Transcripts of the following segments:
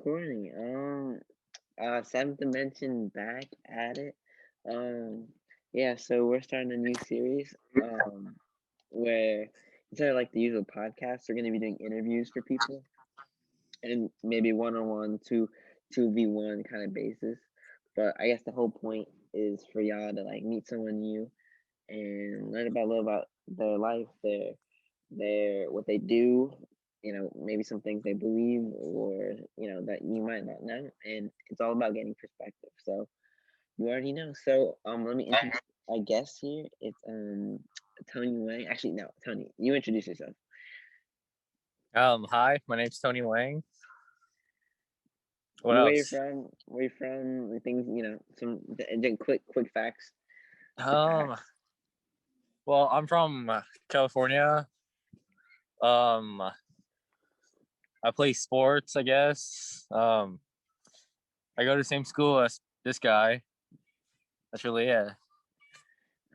recording. Seventh dimension back at it. Um, yeah. So we're starting a new series. Where instead of like the usual podcasts, we're gonna be doing interviews for people, and maybe one on one, two v one kind of basis. But I guess the whole point is for y'all to like meet someone new and learn about a little about their life, their what they do, maybe some things they believe or that you might not know, and it's all about getting perspective. So you already know. So let me introduce our guest here. It's Tony Wang. Actually, no, Tony, you introduce yourself. Hi, my name's Tony Wang. What Where you else? from? Where you from? The things some quick facts. Um, well, I'm from California. Um, I play sports, I guess. I go to the same school as this guy. That's really it.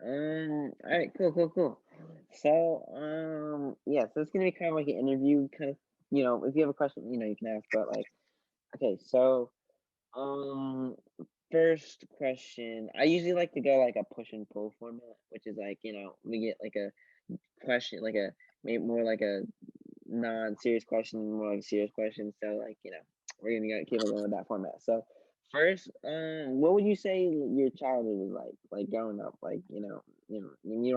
All right, cool. So, yeah, so it's gonna be kind of like an interview, kind of, if you have a question, you can ask. But like, okay, so, um, first question, I usually like to go like a push and pull format, which is like, we get like a question, like a maybe more like a non-serious question, more like a serious question. So like, we're gonna keep it going with that format. So first, what would you say your childhood was like growing up? Like, you don't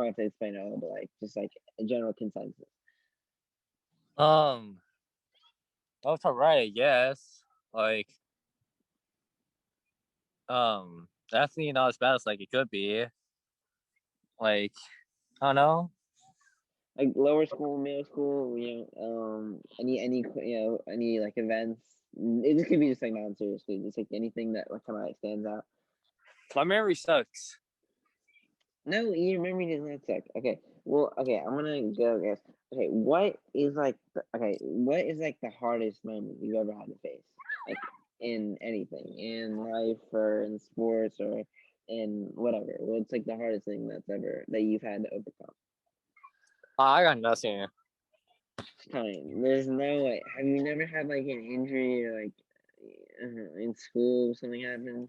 have to explain it all, but like just like a general consensus. Um, that's all right, I guess. Like, definitely not as bad as like it could be. Like, I don't know. Like lower school, middle school, any like events. It just could be just like non-seriously, just like anything that like kind of like stands out. My memory sucks. No, your memory does not suck. Okay, well, okay, I'm gonna go guess. Okay, what is like the hardest moment you've ever had to face, like in anything, in life or in sports or in whatever? What's like the hardest thing that you've had to overcome? I got nothing. Fine. There's no way. Have you never had like an injury or like in school something happened?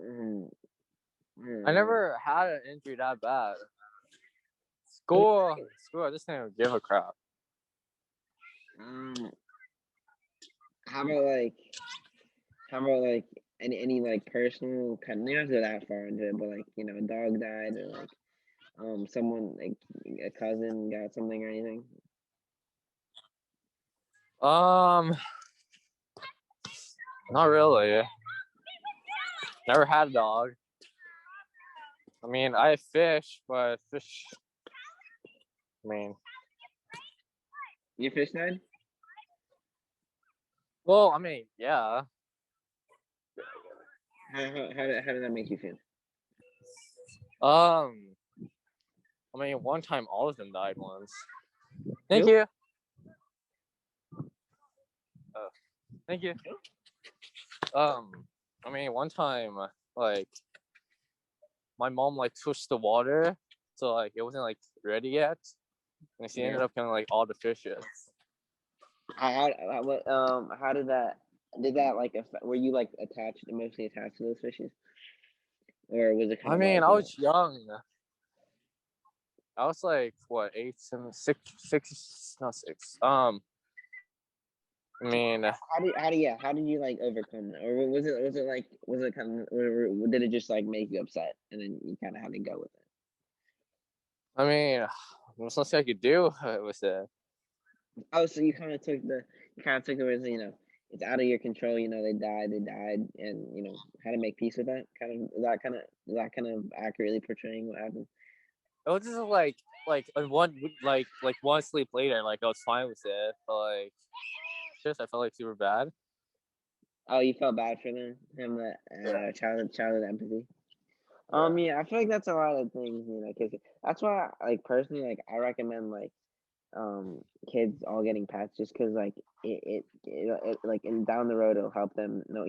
Mm, I mm, never had an injury that bad. mm. School, I just didn't give a crap. Um, how about like How about like any like personal kind of, you don't have to go that far into it, but like, a dog died or like someone like a cousin got something or anything? Um, Not really. Never had a dog. I mean, I fish, but fish. I mean, Your fish died? well, I mean, yeah. How did that make you feel? Um, I mean, one time all of them died once. Thank Who? you. Uh, Thank you. I mean, one time, like, my mom like pushed the water, so like it wasn't like ready yet, and she ended Yeah. up killing like all the fishes. How did that like affect, were you like emotionally attached to those fishes? Or was it kind I of mean, like, I was young. I was like what, 6, not 6. I mean, how did you like overcome that? Or was it kind of, or did it just like make you upset and then you kind of had to go with it? I mean, there's nothing I could do with it. Oh, so you kind of took it as, it's out of your control. They died, and how to make peace with that. Is that kind of accurately portraying what happened? It was just like like one sleep later, like I was fine with it, but like just I felt like super bad. Oh, you felt bad for them, him that Yeah. childhood empathy. Yeah. Yeah, I feel like that's a lot of things, because that's why, like personally, like I recommend like kids all getting pets just because like like and down the road it'll help them no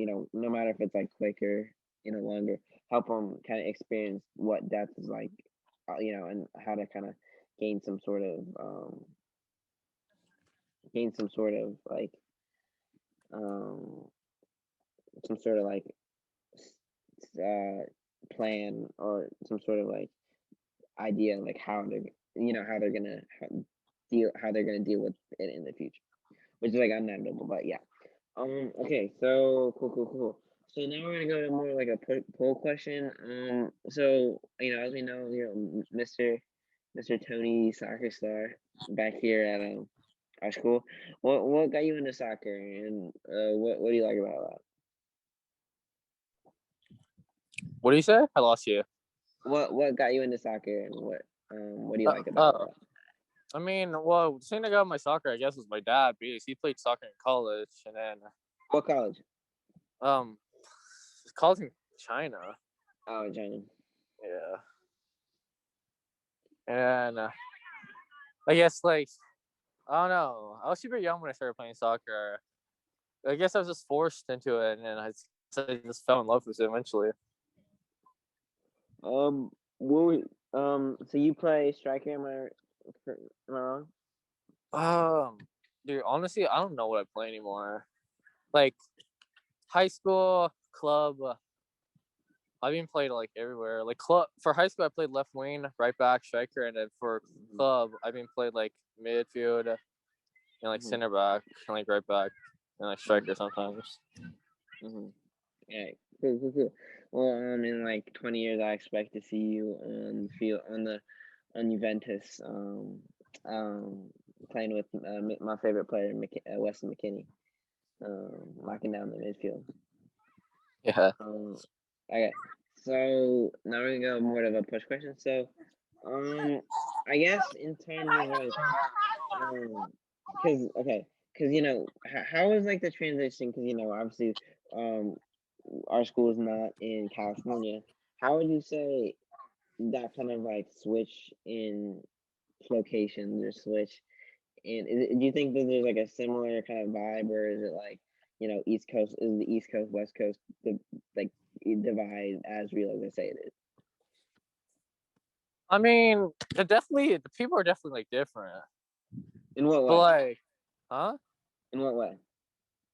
matter if it's like quicker longer, help them kind of experience what death is like, and how to kind of gain some sort of gain some sort of like um some sort of like uh plan or some sort of like idea like how they're how they're gonna deal with it in the future, which is like inevitable. But yeah. Okay. So cool. So now we're gonna go to more like a poll question. So as we know, Mr. Tony, soccer star, back here at our school. What got you into soccer, and what do you like about that? What do you say? I lost you. What got you into soccer, and what do you like about that? I mean, well, the thing that got my soccer, I guess, was my dad because he played soccer in college, and then What college? it's college in China. Oh, China. Yeah, and I guess like I don't know. I was super young when I started playing soccer. I guess I was just forced into it, and then I just fell in love with it eventually. So you play striker? Am I wrong? Dude, honestly, I don't know what I play anymore. Like high school, club, I've been played like everywhere. Like club for high school, I played left wing, right back, striker, and then for club, I've been played like midfield and like center back and like right back and like striker sometimes. Yeah, cool. Well, in like 20 years, I expect to see you on the field on Juventus, playing with my favorite player, Weston McKennie, locking down the midfield. Yeah. Okay, so now we're gonna go more of a push question. So, I guess in terms of like, because how is like the transition? Because obviously, our school is not in California. How would you say that kind of like switch in locations or switch do you think that there's like a similar kind of vibe, or is it like East Coast is the East Coast West Coast like divide as real as they say it is? I mean, the people are definitely like different. In what way? But like, huh? In what way?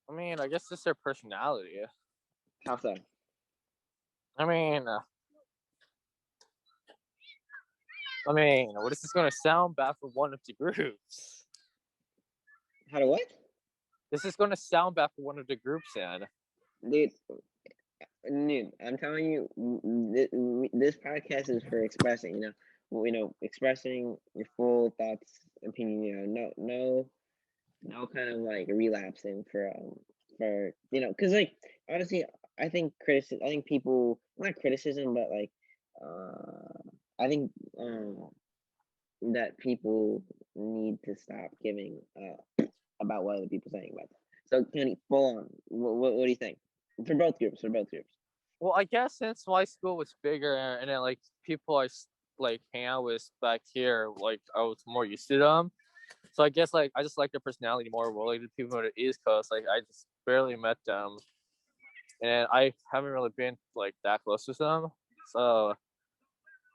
I mean, I guess it's their personality. How so? I mean, what is this going to sound bad for one of the groups? How to what? This is going to sound bad for one of the groups, then. Dude, I'm telling you, this podcast is for expressing, expressing your full thoughts, opinion. No kind of like relapsing because like honestly, I think people, not criticism, but like, I think that people need to stop giving about what other people saying about them. So Kenny, full on, what do you think for both groups? Well, I guess since my school was bigger and then like people I like hang out with back here, like I was more used to them. So I guess like I just like their personality more related to people on the East Coast. Like I just barely met them, and I haven't really been like that close with them. So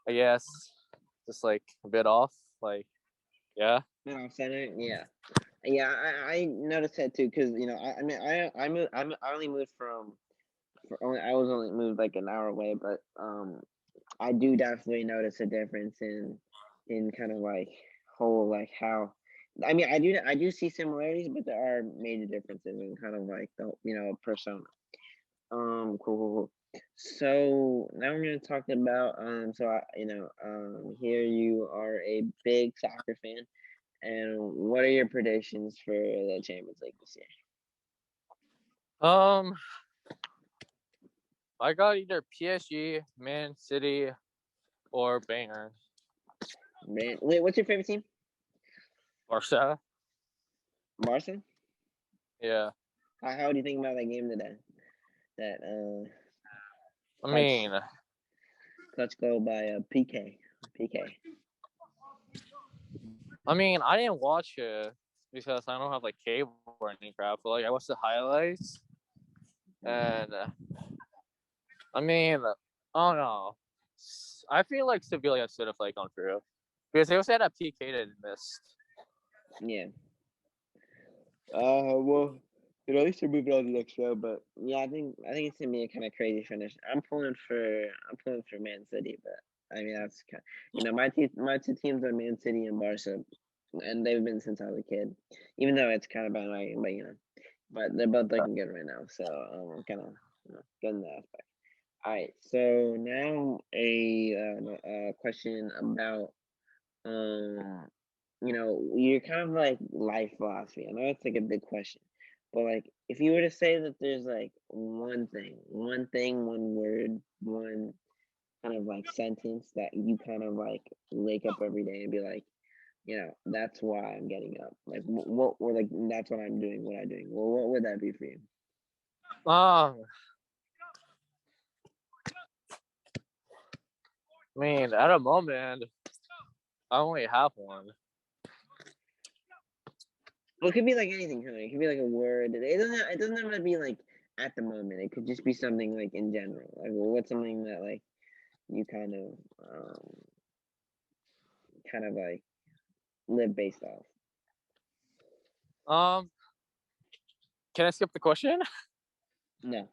I guess just like a bit off. Like yeah. No, center, yeah. Yeah, I noticed that too because I mean I only moved I was only moved like an hour away, but I do definitely notice a difference in kind of like whole like how I mean I do see similarities, but there are major differences in kind of like the persona. Cool. So now we're gonna talk about here you are a big soccer fan, and what are your predictions for the Champions League this year? I got either PSG, Man City, or Bayern. Man, wait, what's your favorite team? Barca. Barca? Yeah. How do you think about that game today? That I mean, clutch goal by PK. I mean, I didn't watch it because I don't have like cable or any crap. But like, I watched the highlights, and I mean, I don't know. I feel like Sevilla should have like gone through because they also had a PK that missed. Yeah. Well, At least they're moving on to the next round, but yeah, I think it's gonna be a kind of crazy finish. I'm pulling for Man City, but I mean that's kind my two teams are Man City and Barca, and they've been since I was a kid. Even though it's kind of bandwagon, but they're both looking good right now, so I'm kind of good in that aspect. All right, so now a question about um you're kind of like life philosophy. I know it's like a big question, but like if you were to say that there's like one thing, one word, one kind of like sentence that you kind of like wake up every day and be like, that's why I'm getting up. Like what or like that's what I'm doing, what I'm doing. Well, what would that be for you? Um, I mean, at a moment, I only have one. Well, it could be like anything, kind of. It could be like a word. It doesn't have to be like at the moment. It could just be something like in general. Like, well, what's something that like you kind of like live based off? Um, can I skip the question? No,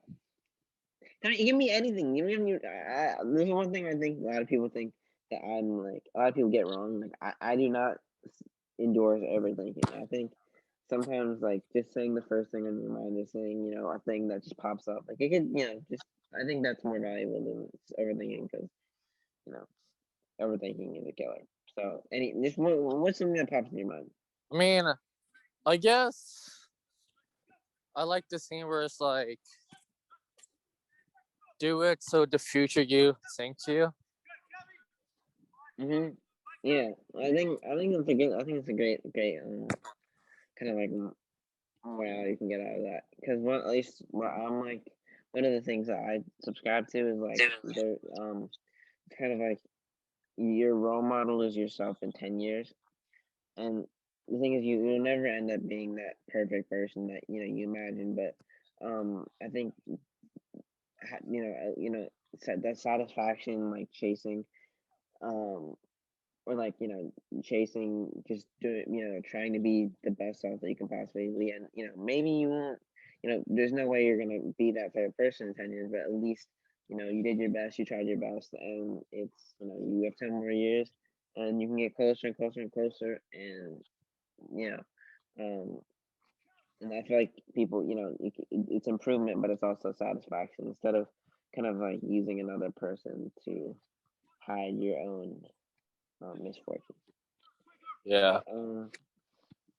it can be anything. There's one thing I think a lot of people think that I'm like a lot of people get wrong. Like I do not endorse overthinking. I think sometimes like just saying the first thing on your mind is saying a thing that just pops up. Like it could just I think that's more valuable than overthinking because you know overthinking is a killer. So what's something that pops in your mind? I mean, I guess I like the scene where it's like, do it so the future you thanks you. Yeah, I think it's a great kind of like morale you can get out of that because at least what I'm like one of the things that I subscribe to is like there kind of like your role model is yourself in 10 years, and the thing is you'll never end up being that perfect person that you imagine, but I think that satisfaction like chasing um or like chasing just doing trying to be the best self that you can possibly be, and maybe you won't, there's no way you're gonna be that type of person in 10 years, but at least you did your best, you tried your best, and it's you have 10 more years and you can get closer and closer and closer, and you know um and I feel like people, it's improvement, but it's also satisfaction instead of kind of like using another person to hide your own misfortune. Yeah. But all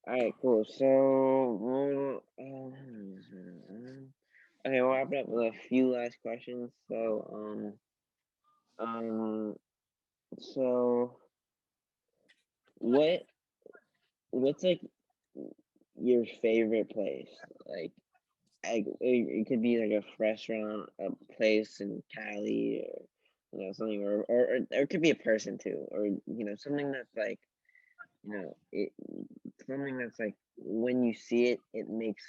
right, cool. So okay, we'll wrap it up with a few last questions. Um, so what what's like your favorite place? Like it could be like a restaurant, a place in Cali, or something, or it could be a person too, or something that's like it something that's like when you see it, it makes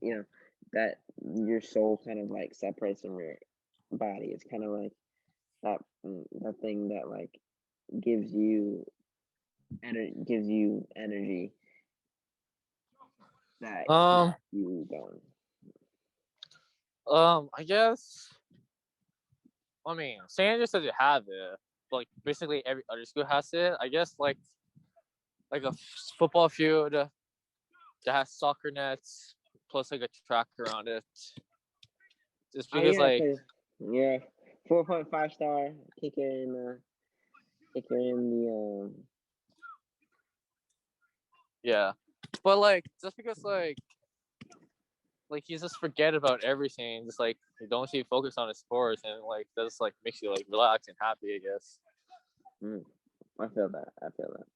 you know that your soul kind of like separates from your body. It's kind of like that thing that like gives you energy that Um. you don't. I guess. I mean, San Andreas says you have it. Like basically every other school has it. I guess like a football field that has soccer nets plus like a track around it. Just Oh because yeah, like because yeah, 4.5 star kicker in the yeah, but like just because like you just forget about everything, just like you don't see focus on the sports, and like that just like makes you like relax and happy, I guess. I feel that. I feel that.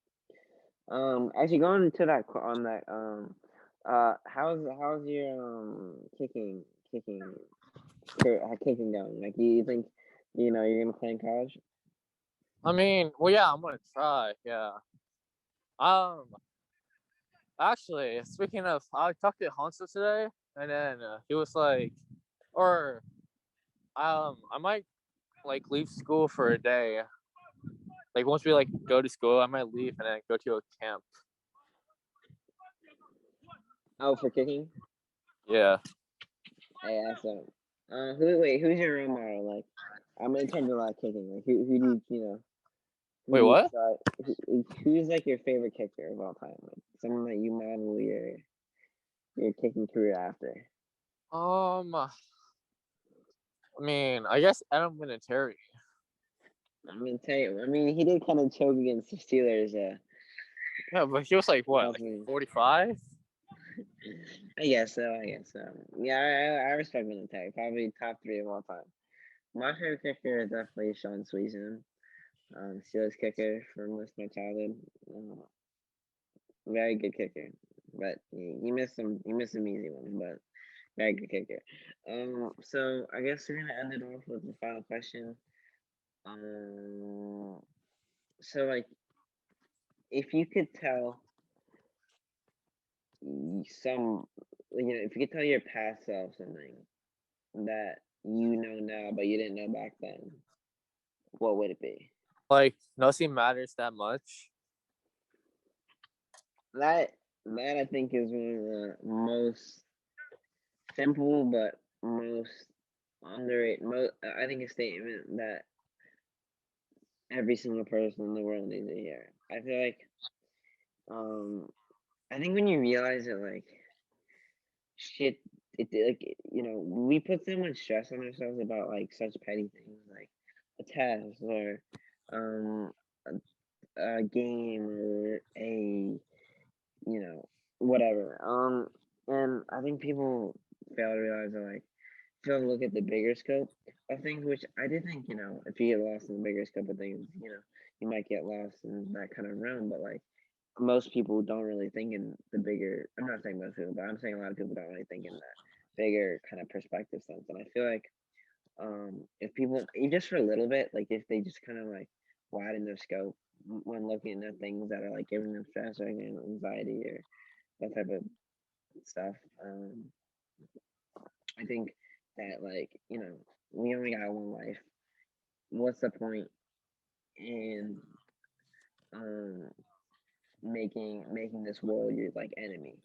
Actually, going to that on that how's your kicking kicking going? Like, do you think you're gonna play in college? I mean, well, yeah, I'm gonna try. Yeah. Um. Actually, speaking of, I talked to Hansa today, and then he was like, or I might like leave school for a day. Like once we like go to school, I might leave and then go to a camp. Oh, for kicking? Yeah. Yeah, so who's your role model? Like, I'm in terms of like kicking. Like, who do who Wait, do you what? try? Who's like your favorite kicker of all time? Like someone that you model your kicking career after. I mean, I guess Adam Vinatieri. I'm gonna tell you. I mean, he did kind of choke against the Steelers. Yeah, but he was like what, like 45? I guess so. I guess so. Yeah, I respect Vinatieri. Probably top three of all time. My favorite kicker is definitely Sean Sweezen. Steelers kicker for most of my childhood. Very good kicker, but he missed some easy ones, but very good kicker. So I guess we're gonna end it off with the final question. So like, if you could tell if you could tell your past self something that you know now but you didn't know back then, what would it be? Like nothing matters that much. That I think is one of the most simple but most underrated. I think a statement that every single person in the world needs to hear. I feel like, I think when you realize that like shit, we put so much stress on ourselves about like such petty things like a test or um a game or a whatever. And I think people fail to realize that like fail to look at the bigger scope of things, which I do think, if you get lost in the bigger scope of things, you might get lost in that kind of realm. But like most people don't really think in the bigger. I'm not saying most people, but I'm saying a lot of people don't really think in that bigger kind of perspective sense. And I feel like if people, even just for a little bit, like if they just kind of like widen their scope when looking at things that are like giving them stress or anxiety or that type of stuff, I think that like we only got one life. What's the point in um making this world your like enemy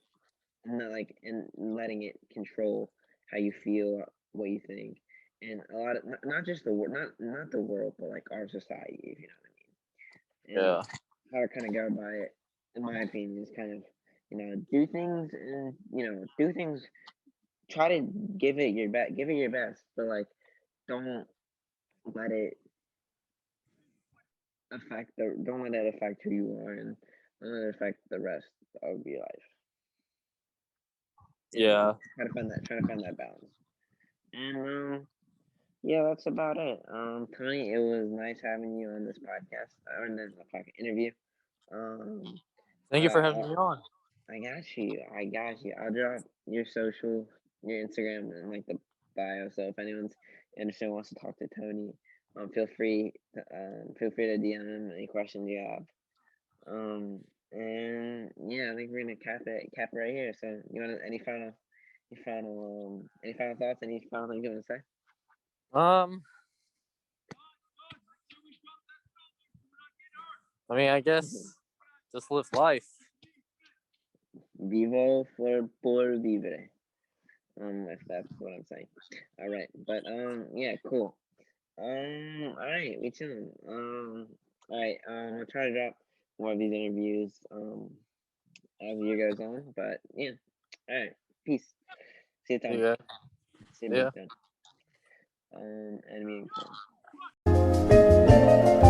and not like and letting it control how you feel, what you think, and a lot of not just the world, not the world, but like our society, if you know what I mean. And Yeah. how to kind of go by it, in my opinion, is kind of do things and do things. Try to give it your best, but like don't let it don't let it affect who you are and don't let it affect the rest of your life. Yeah. Try to find that balance. And yeah, that's about it. Tony, it was nice having you on this podcast or in the podcast interview. Um, Thank you for having me on. I got you. I got you. I'll drop your social, your Instagram, and like the bio. So if anyone's interested and wants to talk to Tony, feel free to DM him any questions you have. And yeah, I think we're gonna cap it right here. So you want any final thoughts? Any final things you want to say? Um, I mean, I guess just live life. Vivo por vivere. If that's what I'm saying. All right, but yeah, cool. All right, we chilling. All right. I'll try to drop more of these interviews as the year goes on. But yeah, all right. Peace. See you, Tony. Yeah. See you, Yeah. Big Tony. Enemy and